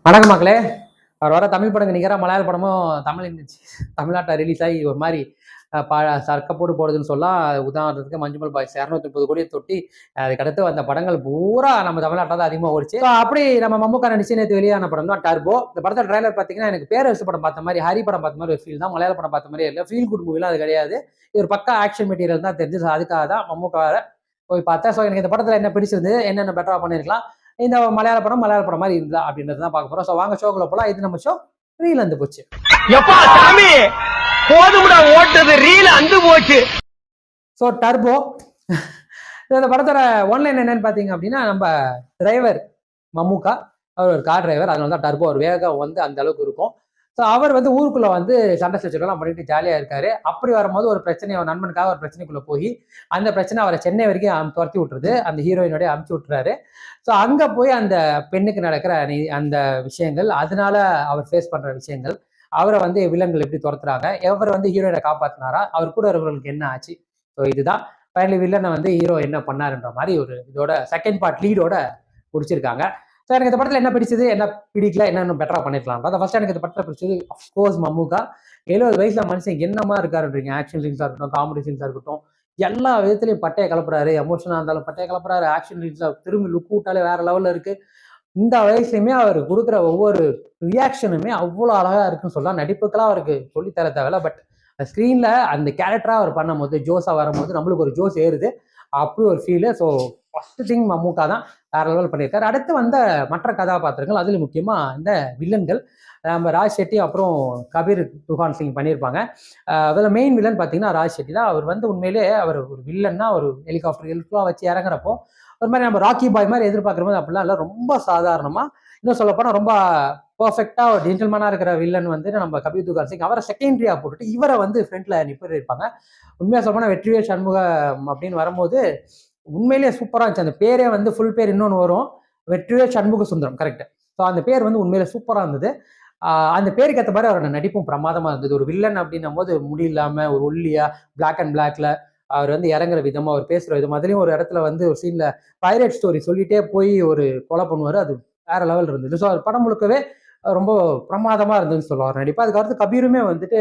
வணக்கம் மக்களே. அவர் வர தமிழ் படங்க நிகராக மலையாள படமும் தமிழ்நாட்டில் ரிலீஸ் ஆகி ஒரு மாதிரி சர்க்கப்போடு போடுதுன்னு சொல்லலாம். உதாரணத்துக்கு மஞ்சுமல் பாய்ஸ் 230 கோடியை தொட்டி அதுக்கடுத்து வந்த படங்கள் பூரா நம்ம தமிழ்நாட்டில் தான் அதிகமாக ஓடிச்சு. அப்படி நம்ம மம்முக்கா நடிச்சு நேற்று வெளியான படம் தான் டர்போ. இந்த படத்தில் ட்ரைலர் பார்த்தீங்கன்னா எனக்கு பேரரசு படம் பார்த்த மாதிரி, ஹரி படம் பார்த்த மாதிரி ஒரு ஃபீல் தான். மலையாள படம் பார்த்த மாதிரியே இல்லை. ஃபீல் குட் மூவிலாம் அது கிடையாது. இது ஒரு பக்கா ஆக்ஷன் மெட்டீரியல் தான் தெரிஞ்சு. அதுக்காக தான் மம்முக்காவை போய் பார்த்தேன். ஸோ எனக்கு இந்த படத்தில் என்ன பிடிச்சிருந்தது, என்னென்ன பெட்டராக பண்ணியிருக்கலாம், இந்த மலையாள படம் மாதிரி இருந்தா அப்படின்றது தான் பார்க்க போறோம். ஸோ வாங்க ஷோக்குள்ள போலாம். இது நம்ம ஷோ ரீல் வந்து போச்சு. எப்பா சாமி போதும்டா ஓட்டது ரீல் அந்து போச்சு. ஸோ டர்போ இந்த படத்தோட ஒன்லைன் என்னன்னு பார்த்தீங்க அப்படின்னா, நம்ம டிரைவர் மம்முக்கா அவர் ஒரு கார் டிரைவர். அதனால தான் டர்போ ஒரு வேகம் வந்து அந்த அளவுக்கு இருக்கும். ஸோ அவர் வந்து ஊருக்குள்ள வந்து சண்டை சச்சரவுலாம் பண்ணிட்டு ஜாலியாக இருக்காரு. அப்படி வரும்போது ஒரு பிரச்சனை, அவர் நண்பனுக்காக ஒரு பிரச்சனைக்குள்ள போய் அந்த பிரச்சனை அவரை சென்னை வரைக்கும் துரத்தி விட்டுருது. அந்த ஹீரோயினோடய அமுச்சு விட்டுறாரு. ஸோ அங்கே போய் அந்த பெண்ணுக்கு நடக்கிற அந்த விஷயங்கள், அதனால அவர் ஃபேஸ் பண்ற விஷயங்கள், அவரை வந்து வில்லன்கள் எப்படி துரத்துறாங்க, எவர் வந்து ஹீரோயினை காப்பாத்தினாரா, அவர் கூட இருக்கிறவங்களுக்கு என்ன ஆச்சு. ஸோ இதுதான் ஃபைனலி வில்லனை வந்து ஹீரோ என்ன பண்ணாருன்ற மாதிரி ஒரு இதோட செகண்ட் பார்ட் லீடோட பிடிச்சிருக்காங்க. ஸோ எனக்கு இந்த படத்தில் என்ன பிடிச்சது, என்ன பிடிக்கல, என்ன பெட்டரா பண்ணிருக்கலாம். அதான் ஃபர்ஸ்ட் எனக்கு இந்த படத்தில் பிடிச்சது அஃப்கோர்ஸ் மம்முக்கா. 70 வயசுல மனுஷன் என்னமா இருக்காருன்றீங்க. ஆக்ஷன் சீன்ஸா இருக்கட்டும், காமெடி சீன்ஸா இருக்கட்டும், எல்லா விதத்திலையும் பட்டையை கலப்புறாரு. எமோஷனா இருந்தாலும் பட்டையை கலப்புறாரு. ஆக்ஷன் சீன்ஸா திரும்பி லுக் விட்டாலே வேற லெவல்ல இருக்கு. இந்த வயசுலயுமே அவர் கொடுக்குற ஒவ்வொரு ரியாக்ஷனுமே அவ்வளோ அழகா இருக்குன்னு சொல்லலாம். நடிப்புக்கெல்லாம் அவருக்கு சொல்லி தர தேவையில்ல. பட் ஸ்க்ரீன்ல அந்த கேரக்டரா அவர் பண்ணும்போது, ஜோஸா வரும்போது நம்மளுக்கு ஒரு ஜோஸ் ஏறுது. அப்படி ஒரு feel. So first thing Mammukka தான் வேற லெவல் பண்ணியிருக்காரு. அடுத்து வந்த மற்ற கதாபாத்திரங்கள், அதில் முக்கியமா இந்த வில்லன்கள் நம்ம ராஜ் ஷெட்டி அப்புறம் கபீர் துஹான் சிங் பண்ணியிருப்பாங்க. அதில் மெயின் வில்லன் பார்த்தீங்கன்னா ராஜ் ஷெட்டி தான். அவர் வந்து உண்மையிலே அவர் ஒரு வில்லன்னா ஒரு ஹெலிகாப்டர் வச்சு இறங்குறப்போ ஒரு மாதிரி நம்ம ராக்கி பாய் மாதிரி எதிர்பார்க்குற போது அப்படிலாம் இல்லை. ரொம்ப சாதாரணமா, இன்னும் சொல்ல போனால் ரொம்ப பர்ஃபெக்டா ஒரு ஜென்டில்மேனா இருக்கிற வில்லன் வந்து நம்ம கபீர் துஹான் சிங் அவரை செகண்டரியா போட்டுட்டு இவரை வந்து ஃப்ரண்ட்ல நிப்பாங்க. உண்மையா சொல்ல போனால் வெற்றிவேல் சண்முகம் அப்படின்னு வரும்போது உண்மையிலேயே சூப்பராக இருந்துச்சு. அந்த பேரே வந்து ஃபுல் பேர் இன்னொன்று வரும், வெற்றிவேல் சண்முக சுந்தரம், கரெக்ட். ஸோ அந்த பேர் வந்து உண்மையிலே சூப்பராக இருந்தது. அந்த பேருக்கு ஏற்ற மாதிரி அவரோட நடிப்பும் பிரமாதமாக இருந்தது. ஒரு வில்லன் அப்படின்னும் போது முடி இல்லாமல் ஒரு ஒல்லியா பிளாக் அண்ட் பிளாக்ல அவர் வந்து இறங்குற விதமா, அவர் பேசுற விதம், அதுலேயும் ஒரு இடத்துல வந்து ஒரு சீன்ல பைரேட் ஸ்டோரி சொல்லிட்டே போய் ஒரு கொலை பண்ணுவார். அது வேற லெவல் இருந்தது. ஸோ அவர் படம் முழுக்கவே ரொம்ப பிரமாதமா இருந்ததுன்னு சொல்லுவார் நடிப்பா. அதுக்கு அடுத்து கபீருமே வந்துட்டு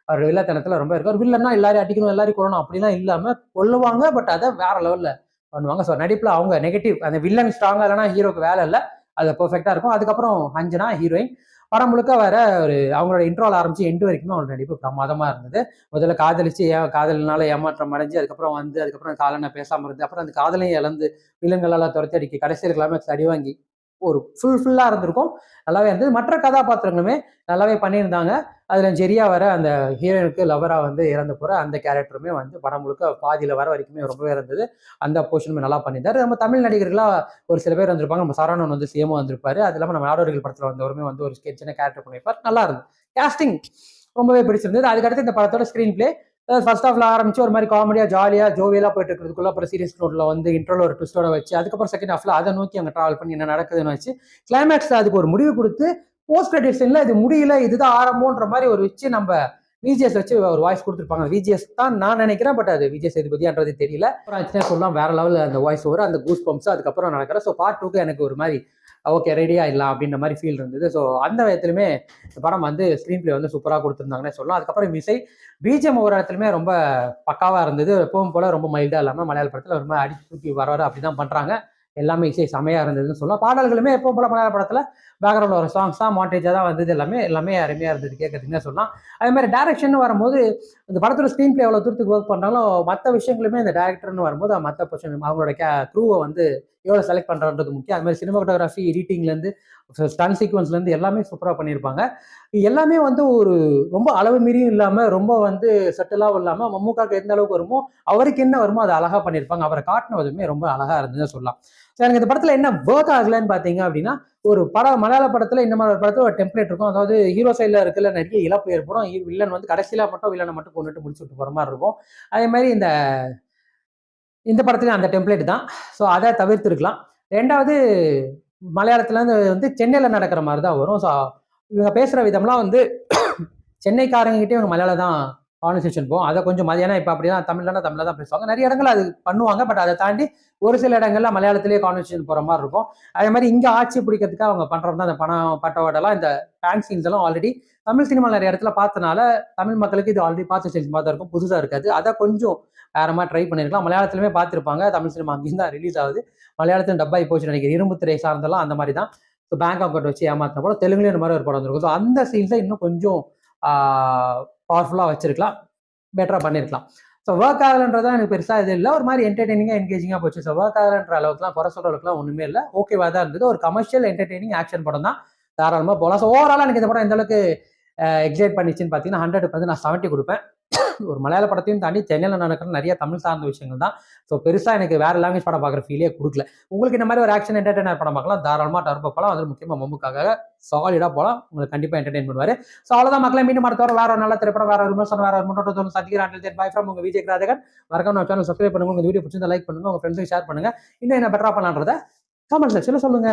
அவர் வில்லத்தனத்துல ரொம்ப இருக்கார். வில்லன்னா எல்லாரையும் அடிக்கணும், எல்லாரையும் கொள்ளணும் அப்படிலாம் இல்லாம கொல்லுவாங்க. பட் அதை வேற லெவல்ல பண்ணுவாங்க. ஸோ நடிப்புல அவங்க நெகட்டிவ், அந்த வில்லன் ஸ்ட்ராங்கா இல்லைன்னா ஹீரோக்கு வேலை இல்லை, அது பெர்ஃபெக்டா இருக்கும். அதுக்கப்புறம் அஞ்சனா ஹீரோயின் படம் முழுக்க வர ஒரு அவங்களோட இன்ட்ரோல ஆரம்பிச்சு எண்டு வரைக்குமே அவங்களோட நடிப்பு பிரமாதமா இருந்தது. முதல்ல காதலிச்சு காதலினால ஏமாற்றம் அடைஞ்சு, அதுக்கப்புறம் காலனை பேசாம இருந்து, அப்புறம் அந்த காதலையும் இழந்து வில்லன்களெல்லாம் துரத்தி அடிக்க கடைசியில் கிளைமேக்ஸ் அடி வாங்கி ஒரு ஃபுல்லா இருந்திருக்கும். நல்லாவே இருந்தது. மற்ற கதாபாத்திரங்களுமே நல்லாவே பண்ணியிருந்தாங்க. அதுல ஜெரியா வர அந்த ஹீரோயினுக்கு லவரா வந்து இறந்து போற அந்த கேரக்டருமே வந்து படம் முழுக்க பாதியில வர வரைக்குமே ரொம்பவே இருந்தது. அந்த போர்ஷனுமே நல்லா பண்ணியிருந்தாரு. நம்ம தமிழ் நடிகர்களா ஒரு சில பேர் வந்திருப்பாங்க. நம்ம சரவணன் வந்து சிஎம்ஓ வந்திருப்பாரு. அது இல்லாமல் நம்ம நாடோடிகள் படத்துல வந்தவருமே வந்து ஒரு சின்ன கேரக்டர் பண்ணியிருப்பார். நல்லா இருந்தது. கேஸ்டிங் ரொம்பவே பிடிச்சிருந்தது. அதுக்கடுத்து இந்த படத்தோட ஸ்கிரீன் பிளே ஃபர்ஸ்ட் ஹாஃப்ல ஆரம்பிச்சு ஒரு மாதிரி காமெடியா ஜாலியா ஜோவியலா போயிட்டு இருக்கிறதுக்குள்ள அப்புறம் சீரியஸ் நோட்ல வந்து இன்ட்ரோல ஒரு ட்விஸ்டோட வச்சு, அதுக்கப்புறம் செகண்ட் ஹாஃப்ல அதை நோக்கி அங்கே டிராவல் பண்ணி என்ன நடக்குதுன்னு வச்சு கிளைமேக்ஸ்ல அதுக்கு ஒரு முடிவு கொடுத்து போஸ்ட் கிரெடிட் சீன்ல இது முடியல, இதுதான் ஆரம்பம்ன்ற மாதிரி ஒரு வச்சு நம்ம விஜிஎஸ் வச்சு ஒரு வாய்ஸ் கொடுத்துருப்பாங்க. விஜிஎஸ் தான் நான் நினைக்கிறேன். பட் அது விஜய் சேதுபதின்றது தெரியல. அப்புறம் சொல்லலாம் வேற லெவலில் அந்த வாய்ஸ் ஓவர், அந்த கூஸ் பம்ப்ஸ் அதுக்கப்புறம் நடக்கிற. ஸோ பார்ட் 2க்கு எனக்கு ஒரு மாதிரி ஓகே ரெடியா இல்லை அப்படின்ற மாதிரி ஃபீல் இருந்தது. ஸோ அந்த விதத்துலையுமே இந்த படம் வந்து ஸ்க்ரீன் பிளே வந்து சூப்பராக கொடுத்துருந்தாங்கன்னே சொல்லலாம். அதுக்கப்புறம் இசை பிஜிஎம் ஒவ்வொரு இடத்துலையுமே ரொம்ப பக்காவாக இருந்தது. எப்பவும் போல ரொம்ப மைல்டாக இல்லாமல் மலையாள படத்தில் ரொம்ப அடிச்சு தூக்கி வர அப்படிதான் பண்றாங்க. எல்லாமே இசை செமையா இருந்ததுன்னு சொல்லலாம். பாடல்களுமே எப்பவும் போல மலையாள படத்துல பேக்ரவுண்ட்ல ஒரு சாங்ஸ் தான் மாண்டேஜா தான் வந்தது. எல்லாமே அருமையா இருந்தது கேட்கறதுக்குன்னே சொல்லலாம். அதே மாதிரி டைரக்ஷன் வரும்போது இந்த படத்தோட ஸ்க்ரீன் பிளே எவ்வளவு தூரத்துக்கு ஒர்க் பண்ணாலும் மற்ற விஷயங்களுமே இந்த டேரக்டர்னு வரும்போது மற்ற பொசிஷன் அவங்களோட க்ரூவை வந்து எவ்வளவு செலக்ட் பண்றன்றது முக்கியம். அது மாதிரி சினிமாட்டோகிராஃபி, எடிட்டிங்ல இருந்து ஸ்டன் சீக்வன்ஸ்ல இருந்து எல்லாமே சூப்பரா பண்ணியிருப்பாங்க. எல்லாமே வந்து ஒரு ரொம்ப அளவு மீறியும் இல்லாம ரொம்ப வந்து செட்டிலாவும் இல்லாம மம்முக்காக்கு எந்த அளவுக்கு வருமோ அவருக்கு என்ன வருமோ அதை அழகா பண்ணியிருப்பாங்க. அவரை காட்டினதுமே ரொம்ப அழகா இருந்ததுன்னு சொல்லலாம். எனக்கு இந்த படத்துல என்ன ஒர்க் ஆகலன்னு பாத்தீங்க அப்படின்னா, ஒரு படம் மலையாள படத்துல இந்த மாதிரி படத்துல ஒரு டெம்ப்ளேட் இருக்கும். அதாவது ஹீரோ சைட்ல இருக்குல்ல நிறைய இழப்பு ஏற்படும். வில்லன் வந்து கடைசியில மட்டும் வில்லனை மட்டும் கொண்டுட்டு முடிச்சு விட்டு போற மாதிரி இருக்கும். அதே மாதிரி இந்த படத்துல அந்த டெம்ப்ளேட் தான். ஸோ அதை தவிர்த்திருக்கலாம். ரெண்டாவது மலையாளத்துல வந்து சென்னையில நடக்கிற மாதிரி தான் வரும். ஸோ இவங்க பேசுற விதம்லாம் வந்து சென்னைக்காரங்க கிட்டே இவங்க மலையாளம் தான் கான்வர்சேஷன் போகும். அதை கொஞ்சம் மதியானம் இப்போ அப்படிதான் தமிழ்ல தான் பேசுவாங்க. நிறைய இடங்கள் அது பண்ணுவாங்க. பட் அதை தாண்டி ஒரு சில இடங்கள்ல மலையாளத்திலேயே கான்வர்சேஷன் போகிற மாதிரி இருக்கும். அதே மாதிரி இங்கே ஆட்சி பிடிக்கிறதுக்காக அவங்க பண்ணுறது தான் இந்த பணம் பட்டவாடெல்லாம் இந்த பேங்க் சீன்ஸ் எல்லாம் ஆல்ரெடி தமிழ் சினிமா நிறைய இடத்துல பார்த்தனால தமிழ் மக்களுக்கு இது ஆல்ரெடி பார்த்து செஞ்சு மாதிரி தான் இருக்கும், புதுசாக இருக்காது. அதை கொஞ்சம் வேற மாதிரி ட்ரை பண்ணியிருக்கலாம். மலையாளத்திலுமே பார்த்துருப்பாங்க, தமிழ் சினிமா அங்கேயும் தான் ரிலீஸ் ஆகுது. மலையாளத்தில் டப்பாகி போச்சு நினைக்கிறேன், இரும்பு திரை சார்ந்தெல்லாம் அந்த மாதிரி தான். ஸோ பேங்க் அக்கௌண்ட் வச்சு ஏமாத்தின படம் தெலுங்குலேயும் இந்த மாதிரி ஒரு படம் வந்திருக்கும். ஸோ அந்த சீன்ஸை இன்னும் கொஞ்சம் பவர்ஃபுல்லாக வச்சிருக்கலாம், பெட்டராக பண்ணியிருக்கலாம். ஸோ ஒர்க் ஆகலன்றதான் எனக்கு பெருசாக இது இல்லை, ஒரு மாதிரி என்டர்டெய்னிங்காக என்கேஜிங்காக போச்சு. ஸோ ஒர்க் ஆகலன்ற அளவுக்குலாம் குறை சொல்கிற அளவுக்குலாம் ஒன்றுமே இல்லை, ஓகேவாக தான் இருந்தது. ஒரு கமர்ஷியல் என்டர்டெய்னிங் ஆக்ஷன் படம் தான், தாராளமாக போகலாம். ஸோ ஓவராலாக எனக்கு இந்த படம் எந்த அளவுக்கு எக்ஸைட் பண்ணிச்சுன்னு பார்த்தீங்கன்னா 100 நான் 70 கொடுப்பேன். ஒரு மலையாள படத்தையும் தாண்டி சென்னையில் நடக்கிற நிறைய தமிழ் சார்ந்த விஷயங்கள் தான். ஸோ பெருசாக எனக்கு வேற லாங்குவேஜ் படம் பார்க்குற ஃபீலே கொடுக்கல. உங்களுக்கு இந்த மாதிரி ஒரு ஆக்ஷன் என்டர்டெய்னர் படம் பார்க்கலாம், தாராளமாக டர்போ போகலாம். அதில் முக்கியமாக மம்முக்காக சாலிடாக போகலாம், உங்களுக்கு கண்டிப்பாக என்டர்டெயின் பண்ணுவார். ஸோ அவ்வளோதான் மக்களை, மீண்டும் அடுத்த வாரம் வேற ஒரு நல்ல திரைப்படம், வேற ஒரு விமர்சனம், வேற ஒரு முன்னோட்டத்தோடு சந்திக்கிறேன். பை ஃப்ரம் உங்கள் விஜய் ராஜகன். மறக்காம நம்ம சேனல் சப்ஸ்கிரைப் பண்ணுங்க, உங்கள் வீடியோ பிடிச்சிருந்தா லைக் பண்ணுங்க, உங்கள் ஃப்ரெண்ட்ஸுக்கு ஷேர் பண்ணுங்க. இன்னும் என்ன பெட்டரா பண்ணலான்றத கமெண்ட் செக்ஷனில் சொல்லுங்க.